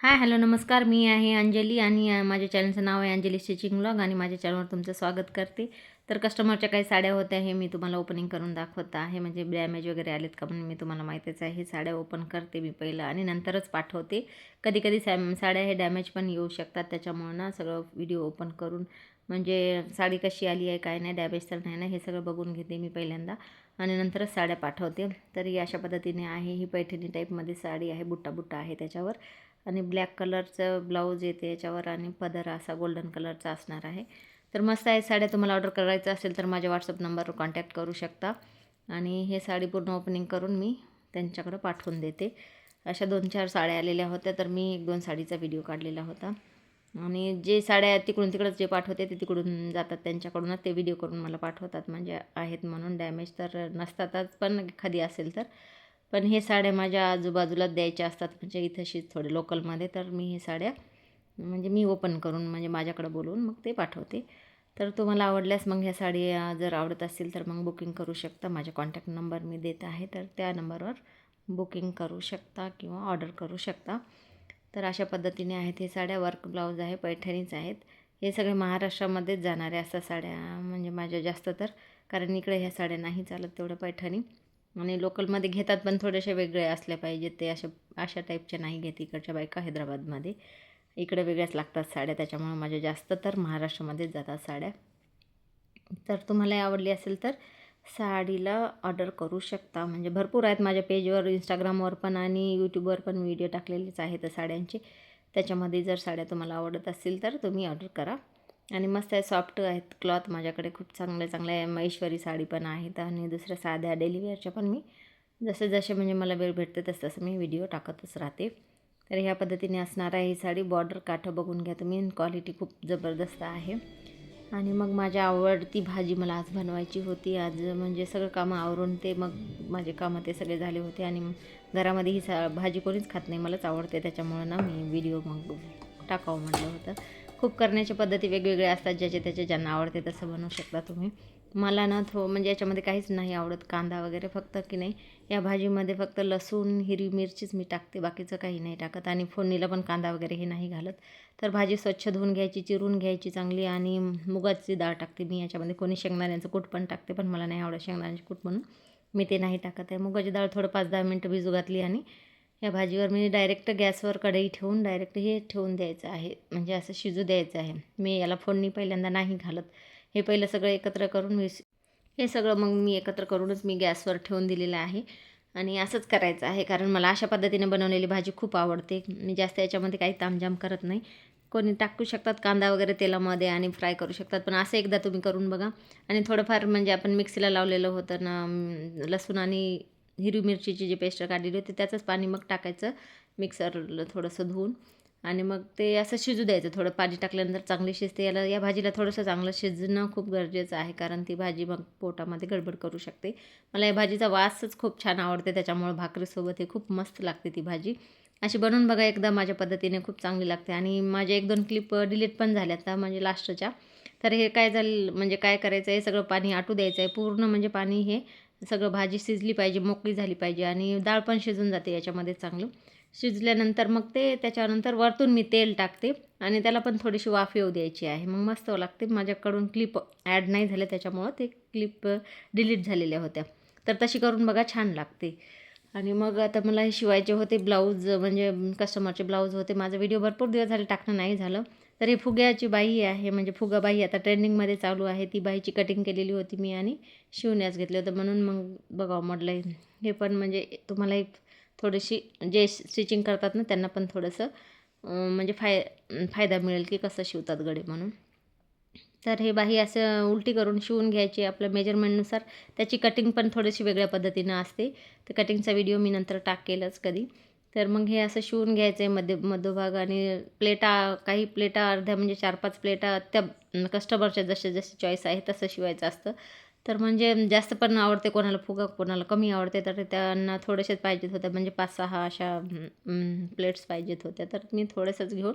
Hi hello नमस्कार. मी आहे अंजली आणि माझ्या चॅनलचं नाव आहे अंजली स्टिचिंग व्लॉग आणि माझ्या चॅनलवर तुमचं स्वागत करते. तर कस्टमरच्या काही साड्या होत्या हे मी तुम्हाला ओपनिंग करून दाखवत आहे. म्हणजे डॅमेज वगैरे आलेत का म्हणून मी तुम्हाला माहितीच आहे. हे साड्या ओपन करते मी पहिलं आणि नंतरच पाठवते. कधी कधी साड्या हे डॅमेज पण येऊ शकतात, त्याच्यामुळं ना सगळं व्हिडिओ ओपन करून म्हणजे साडी कशी आली आहे काय नाही, डॅमेज तर नाही ना, हे सगळं बघून घेते मी पहिल्यांदा आणि नंतरच साड्या पाठवते. तर ही अशा पद्धतीने आहे. ही पैठणी टाईपमध्ये साडी आहे, बुट्टा बुट्टा आहे त्याच्यावर आणि ब्लॅक कलरचं ब्लाऊज येते याच्यावर आणि पदर असा गोल्डन कलरचा असणार आहे. तर मस्त आहे साड्या. तुम्हाला ऑर्डर करायचं असेल तर माझ्या व्हॉट्सअप नंबरवर कॉन्टॅक्ट करू शकता आणि हे साडी पूर्ण ओपनिंग करून मी त्यांच्याकडं पाठवून देते. अशा 2-4 साड्या आलेल्या होत्या, तर मी 1-2 साडीचा व्हिडिओ काढलेला होता आणि जे साड्या तिकडून तिकडंच जे पाठवते ते तिकडून जातात त्यांच्याकडूनच ते व्हिडिओ करून मला पाठवतात. म्हणजे आहेत म्हणून, डॅमेज तर नसतातच, पण एखादी असेल तर. पण हे साड्या माझ्या आजूबाजूलाच द्यायच्या असतात, म्हणजे इथंशीच थोडे लोकलमध्ये. तर मी हे साड्या म्हणजे मी ओपन करून म्हणजे माझ्याकडं बोलवून मग ते पाठवते. तर तुम्हाला आवडल्यास मग ह्या साडी जर आवडत असतील तर मग बुकिंग करू शकता. माझा कॉन्टॅक्ट नंबर मी देत आहे, तर त्या नंबरवर बुकिंग करू शकता किंवा ऑर्डर करू शकता. तर अशा पद्धतीने आहेत हे साड्या. वर्क ब्लाऊज आहे, पैठणीच आहेत. हे सगळे महाराष्ट्रामध्येच जाणारे असतात साड्या म्हणजे माझ्या जास्त तर, कारण इकडे ह्या साड्या नाही चालत तेवढ्या पैठणी. आणि लोकलमध्ये घेतात पण थोडेसे वेगळे असल्या पाहिजेत, ते अशा टाईपच्या नाही घेत इकडच्या बायका हैदराबादमध्ये. इकडे वेगळ्याच लागतात साड्या, त्याच्यामुळे माझ्या जास्त तर महाराष्ट्रामध्येच जातात साड्या. तर तुम्हाला आवडली असेल तर साडीला ऑर्डर करू शकता. म्हणजे भरपूर आहेत माझ्या पेजवर, इंस्टाग्रामवर पण आणि यूट्यूबवर पण व्हिडिओ टाकलेलेच आहेत साड्यांचे. त्याच्यामध्ये जर साड्या तुम्हाला आवडत असतील तर तुम्ही ऑर्डर करा. आणि मस्त आहे, सॉफ्ट आहेत क्लॉथ. माझ्याकडे खूप चांगल्या चांगल्या महेश्वरी साडी पण आहेत आणि दुसऱ्या साध्या डेलीवेअरच्या पण मी जसे जसे म्हणजे मला वेळ भेटते तसं मी व्हिडिओ टाकतच राहते. तर ह्या पद्धतीने असणार आहे ही साडी. बॉर्डर काठं बघून घ्या तुम्ही, क्वालिटी खूप जबरदस्त आहे. आणि मग माझ्या आवडती भाजी मला आज बनवायची होती. आज म्हणजे सगळं कामं आवरून ते मग माझे कामं ते सगळे झाले होते आणि घरामध्ये ही भाजी कोणीच खात नाही, मलाच आवडते. त्याच्यामुळं ना मी व्हिडिओ मग टाकावं म्हटलं होतं. खूप करण्याच्या पद्धती वेगवेगळ्या असतात, ज्याचे त्याचे ज्यांना आवडते तसं बनवू शकता तुम्ही. मला ना म्हणजे याच्यामध्ये काहीच नाही आवडत कांदा वगैरे, फक्त की नाही या भाजीमध्ये फक्त लसूण हिरवी मिरचीच मी टाकते, बाकीचं काही नाही टाकत. आणि फोडणीला पण कांदा वगैरे हे नाही घालत. तर भाजी स्वच्छ धुवून घ्यायची, चिरून घ्यायची चांगली आणि मुगाची डाळ टाकते मी याच्यामध्ये. कोणी शेंगदाण्याचं कूट पण टाकते, पण मला नाही आवडत शेंगदाण्याचं कूट म्हणून मी ते नाही टाकत आहे. मुगाची डाळ थोडं 5-10 मिनटं भिजू घातली आणि या भाजीवर मी डायरेक्ट गॅसवर कढई ठेवून डायरेक्ट हे ठेवून द्यायचं आहे, म्हणजे असं शिजू द्यायचं आहे. मी याला फोडणी पहिल्यांदा नाही घालत. हे पहिलं सगळं एकत्र करून हे सगळं मग मी एकत्र करूनच मी गॅसवर ठेवून दिलेलं आहे. आणि असंच करायचं आहे, कारण मला अशा पद्धतीने बनवलेली भाजी खूप आवडते. मी जास्त याच्यामध्ये काही तामझाम करत नाही. कोणी टाकू शकतात कांदा वगैरे तेलामध्ये आणि फ्राय करू शकतात, पण असं एकदा तुम्ही करून बघा. आणि थोडंफार म्हणजे आपण मिक्सीला लावलेलं होतं ना लसूण आणि हिरवी मिरचीची जी पेस्ट काढलेली होती त्याचंच पाणी मग टाकायचं मिक्सरला थोडंसं धुवून. आणि मग ते असं शिजू द्यायचं. थोडं पाणी टाकल्यानंतर चांगली शिजते. या भाजीला थोडंसं चांगलं शिजणं खूप गरजेचं आहे, कारण ती भाजी मग पोटामध्ये गडबड करू शकते. मला या भाजीचा वासच खूप छान आवडते, त्याच्यामुळं भाकरीसोबत हे खूप मस्त लागते ती भाजी. अशी बनवून बघा एकदा, माझ्या पद्धतीने खूप चांगली लागते. आणि माझ्या 1-2 क्लिप डिलीट पण झाल्या आता म्हणजे लास्टच्या. तर हे काय झालं म्हणजे काय करायचं, हे सगळं पाणी आटू द्यायचं आहे पूर्ण. म्हणजे पाणी हे सगळं भाजी शिजली पाहिजे, मोकळी झाली पाहिजे आणि डाळ पण शिजून जाते याच्यामध्ये चांगलं. शिजल्यानंतर मग ते त्याच्यानंतर वरतून मी तेल टाकते आणि त्याला पण थोडीशी वाफ येऊ द्यायची आहे, मग मस्त लागते. माझ्याकडून क्लिप ॲड नाही झाल्या त्याच्यामुळं ते क्लिप डिलीट झालेल्या होत्या. तर तशी करून बघा, छान लागते. आणि मग आता मला हे शिवायचे होते ब्लाऊज, म्हणजे कस्टमरचे ब्लाऊज होते. माझा व्हिडिओ भरपूर दिवस झाले टाकणं नाही झालं. तर ही फुग्याची बाई आहे, म्हणजे फुगाबाई आता ट्रेंडिंगमध्ये चालू आहे. ती बाईची कटिंग केलेली होती मी आणि शिवण्यास घेतलं होतं, म्हणून मग बघावं म्हटलं. हे पण म्हणजे तुम्हाला एक थोडीशी जे स्टिचिंग करतात ना त्यांना पण थोडंसं म्हणजे फायदा मिळेल की कसं शिवतात गडे म्हणून. तर हे बाही असं उलटी करून शिवून घ्यायची आपल्या मेजरमेंटनुसार. त्याची कटिंग पण थोडीशी वेगळ्या पद्धतीनं असते. तर कटिंगचा व्हिडिओ मी नंतर टाकेलच कधी. तर मग हे असं शिवून घ्यायचं आहे मध्यभाग. आणि प्लेटा, काही प्लेटा अर्ध्या म्हणजे 4-5 प्लेटा त्या कस्टमरच्या जसे जसे चॉईस आहे तसं शिवायचं असतं. तर म्हणजे जास्त पण आवडते कोणाला फुगा, कोणाला कमी आवडते, तर त्यांना थोडेसेच पाहिजेत होत्या, म्हणजे 5-6 अशा प्लेट्स पाहिजेत होत्या. तर मी थोडंसंच घेऊन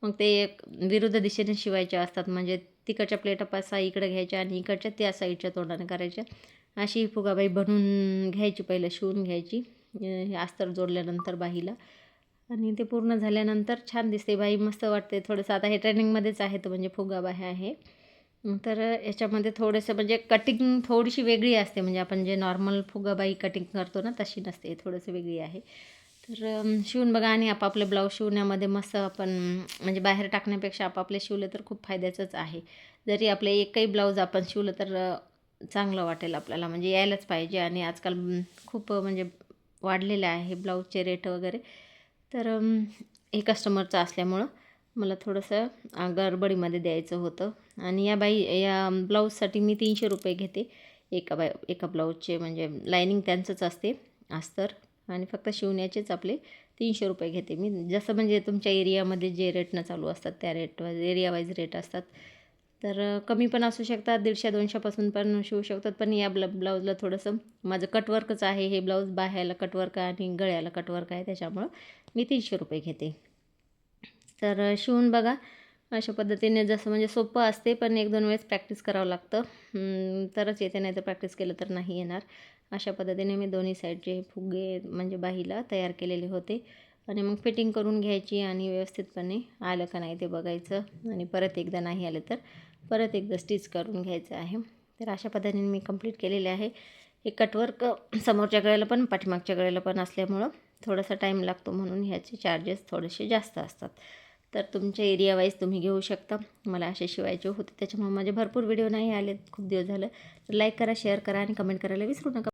मग ते एक विरुद्ध दिशेने शिवायच्या असतात. म्हणजे तिकडच्या प्लेटा 5-6 इकडे घ्यायच्या आणि इकडच्या त्या साईडच्या तोंडाने करायच्या. अशी ही फुगाबाई बनवून घ्यायची, पहिलं शिवून घ्यायची हे अस्तर जोडल्यानंतर बाहीला. आणि ते पूर्ण झाल्यानंतर छान दिसते बाई, मस्त वाटते. थोडंसं आता हे ट्रेंडिंगमध्येच आहे तर म्हणजे फुगा बाह्या आहे. तर याच्यामध्ये थोडंसं म्हणजे कटिंग थोडीशी वेगळी असते, म्हणजे आपण जे नॉर्मल फुगाबाई कटिंग करतो ना तशी नसते, थोडंसं वेगळी आहे. तर शिवून बघा आणि आपापले ब्लाऊज शिवण्यामध्ये मस्त आपण म्हणजे बाहेर टाकण्यापेक्षा आपापले शिवले तर खूप फायद्याचंच आहे. जरी आपले एकही ब्लाऊज आपण शिवलं तर चांगलं वाटेल आपल्याला, म्हणजे यायलाच पाहिजे. आणि आजकाल खूप म्हणजे वाढलेले आहे ब्लाऊजचे रेट वगैरे. तर हे कस्टमरचं असल्यामुळं मला थोडंसं गडबडीमध्ये द्यायचं होतं. आणि या ब्लाऊजसाठी मी 300 रुपये घेते एका ब्लाऊजचे, म्हणजे लायनिंग त्यांचंच असते अस्तर, आणि फक्त शिवण्याचेच आपले 300 रुपये घेते मी. जसं म्हणजे तुमच्या एरियामध्ये जे रेटनं चालू असतात त्या एरिया वाईज रेट असतात. तर कमी पण असू शकतात, 150-200पासून पण शिवू शकतात. पण या ब्लाऊजला थोडंसं माझं कटवर्कच आहे हे ब्लाऊज, बाह्याला कटवर्क आणि गळ्याला कटवर्क आहे, त्याच्यामुळं मी 300 रुपये घेते. तर शिवून बघा अशा पद्धतीने. जसं म्हणजे सोपं असते, पण 1-2 वेळेस प्रॅक्टिस करावं लागतं तरच येते, नाही तर प्रॅक्टिस केलं तर नाही येणार. अशा पद्धतीने मी दोन्ही साईडचे फुगे म्हणजे बाहीला तयार केलेले होते. आणि मग फिटिंग करून घ्यायची आणि व्यवस्थितपणे आलं का नाही ते बघायचं, आणि परत एकदा नाही आलं तर परत एकदा स्टिच करून घ्यायचं आहे. तर अशा पद्धतीने मी कंप्लीट केलेले आहे. हे कटवर्क समोरच्या गळ्याला पण पाठीमागच्या गळ्याला पण असल्यामुळं थोडासा टाईम लागतो, म्हणून ह्याचे चार्जेस थोडेसे जास्त असतात. तर तुमच्या एरिया वाईज तुम्ही घेऊ शकता. मला असे शिवायचे होते, त्याच्यामुळे माझे भरपूर व्हिडिओ नाही आले खूप दिवस झालं. तर लाईक करा, शेअर करा आणि कमेंट करायला विसरू नका.